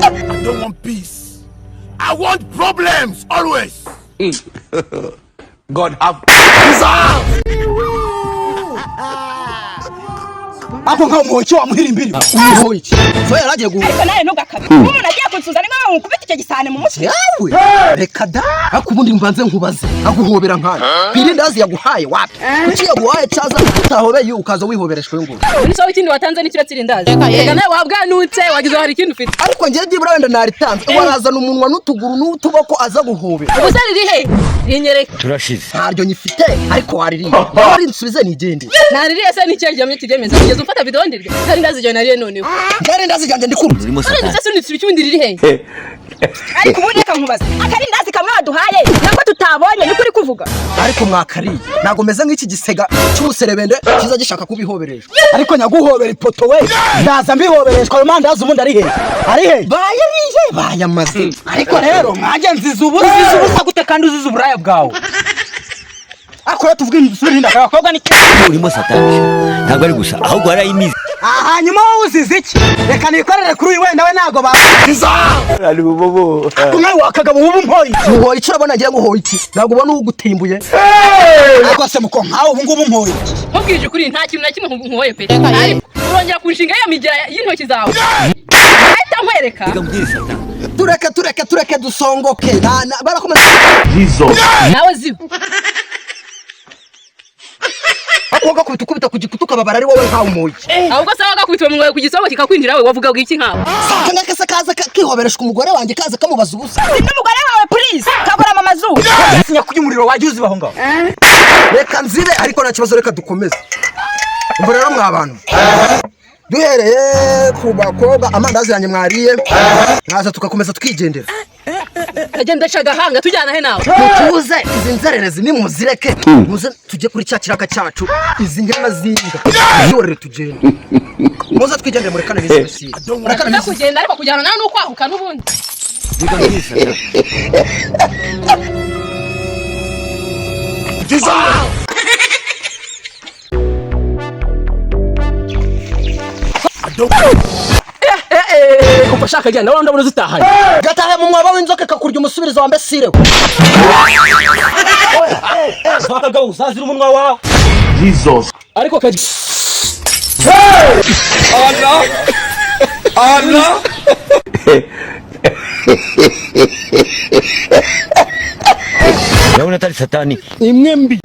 I don't want peace. I want problems always. God have Ako nka umuhoyi wamuhira imbiri. Umuhoyi. So yaragiye guhura. Ariko naye ntugakabe. Umuntu agiye kunsuzana niba nkubita icyo gisane mu mutwe. Yawe. Reka da. Akubundi mbanze nkubaze. Aguhobera nkana. Kwirindazi yaguhaye wapi? Kuki yaguhaye cyaza utahobeye ukaza wihobereshwe ngo. Ni so ikindi watanze n'ikiro tsirindazi. Reka nawe wabwanutse wagize hari ikindi ufite. Ariko ngiye dibura wenda naritanze. Warazana umunwa n'utuguru n'utuboko aza guhobera. Ubusari rihe? Rinyereka. turashize. Ntaryo nyifite ariko waririmba. Wari nsubize nigende. Naririye se n'icyegeye kigemeza. Kugeza ufata video ndirwe. Kandi ndazijyo nariye noneho. Ndarindazi cyanje ndikuru. Kandi ndase n'itsiri cyundi rihe. Ariko ubundi kankubaza. Akarindazi kamwe waduhaye. Nako tutabonye ni kuri kuvuga. Ariko mwakariye. Nago meze nk'iki gisega cy'umuserebende kiza gishaka kubihobereshwa. Ariko nyaguhobera ipoto we. Ndaza mbihobereshwa ayo mandazi ubundi ari he? Ari he? Bayariye bayamaze. Ariko rero mwaje nziza ubusa gute kandi uziza uburaya bwawe. Akora tuvuga indusuri ndaka bakobwa ni urimo satani. Ntabwo ari gusa ahubwo arayimize. hanyuma wowe uzize iki? Reka nikorere kuri uyu wenda we ntago baziza. Ari bobo. Kumwe wakagabo ubu mpoyi. Muhoyi kirabona ngiye guhoyi iki? Ntago ubona ugutimbuye. Ariko se muko nkaho ubu ngubu mpoyi. Nkubwije kuri nta kintu na kimwe nkuhoye pe. Ariko urongera kunshinga ya migira y'intoki zawe. Ahita nkwereka. Ikambwira satani. Tureke dusongoke. Barakomeza. Nawe ziba. Akoga kubita kugikutuka babara ari wowe nkaho umuyi. Ahubwo se wagakubitwa mu ku gisobo kikakwinjira we wavuga iki nkaho. Saka kasa kaza kihobereshwa umugore wanjye kaza kamubaza ubusa. N'umugore wawe please kabura mama zu. Sinya kugira umuriro waje uzibaho ngaho. Reka nzibe ariko nta kibazo reka dukomeze. Umva rero mwa bantu. Duhereye ku bakobwa amandazi yanjye mwariye. Naza tugakomeza twigendera. Agenda shagahanga tujyana he nawe. Mutuze izi nzererezi ni muzireke. Muze tujye kuri cya kiraka cyacu. Izi nyama zinga. Yorere tugende. Muze twigendere muri kana n'isi. Urakana kugenda ariko kujyana nawe n'ukwahuka n'ubundi. Ikambwira satani. Kuko shaka genda wanda ndabona zitahanye. Gatahe mu mwaba w'inzoka kakurya umusubirizo wa mbesire. Bakagabo uzazira umunwa wa. Jesus. Ariko kaji. Allah. Ndabona atari satani. Imwe mbi.